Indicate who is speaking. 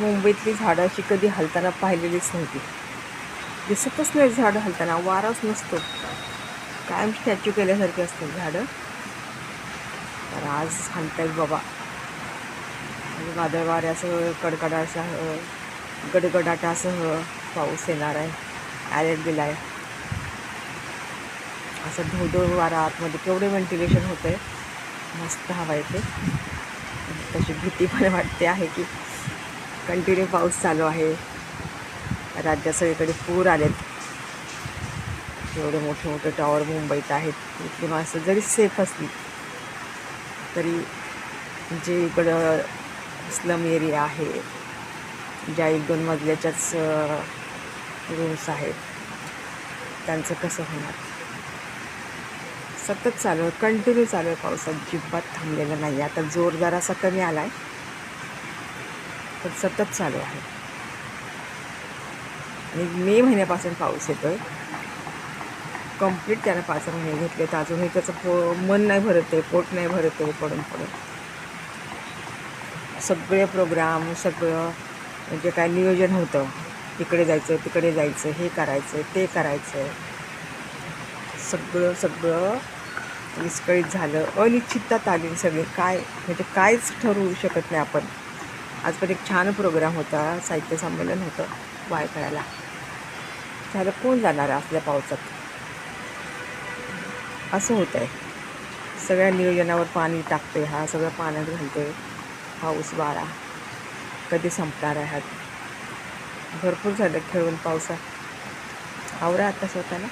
Speaker 1: मुंबईतली झाडं अशी कधी हलताना पाहिलेलीच नव्हती. दिसतच नाही झाडं हलताना, वाराच नसतो, कायम स्टॅच्यू केल्यासारखे असतात झाडं. तर आज हलतायत बाबा. आणि वादळ वाऱ्यासह कडकडाटासह गडगडाटासह पाऊस येणार आहे, अलर्ट दिला आहे. असं धोधो वारा आतमध्ये केवढे व्हेंटिलेशन होतं आहे, मस्त हवा येते. तशी भीती पण वाटते आहे की कंटिन्यू पाऊस चालू आहे, राज्यात सगळीकडे पूर आलेत. एवढे मोठे मोठे टॉवर मुंबईत आहेत, इथली माणसं जरी सेफ असली तरी जे इकडं स्लम एरिया आहे, ज्या 1-2 मजल्याच्याच रूम्स आहेत, त्यांचं कसं होणार. सतत चालू आहे, कंटिन्यू चालू आहे पाऊस, अजिबात थांबलेला नाही. आता जोर जरासा कमी आला आहे, पण सतत चालू आहे. आणि मे महिन्यापासून पाऊस येतो आहे, कंप्लीट त्यानं 5 महिने घेतले, तर अजूनही त्याचं मन नाही भरत आहे, पोट नाही भरत आहे पडून पडून. सगळे प्रोग्राम, सगळं म्हणजे काय नियोजन होतं, इकडे जायचं तिकडे जायचं, हे करायचं ते करायचं, सगळं विस्कळीत झालं. अनिश्चितता आली सगळे. काय म्हणजे काहीच ठरवू शकत नाही आपण. आज पण एक छान प्रोग्राम होता, साहित्य संमेलन होतं वायकळ्याला. झालं, कोण जाणार असल्या पावसात. असं होतं आहे, सगळ्या नियोजनावर पाणी टाकते, हा सगळं पाण्यात घालतोय. पाऊस वारा कधी संपणार आहे. भरपूर झालं खेळून पावसात. आवरा आता स्वतःला.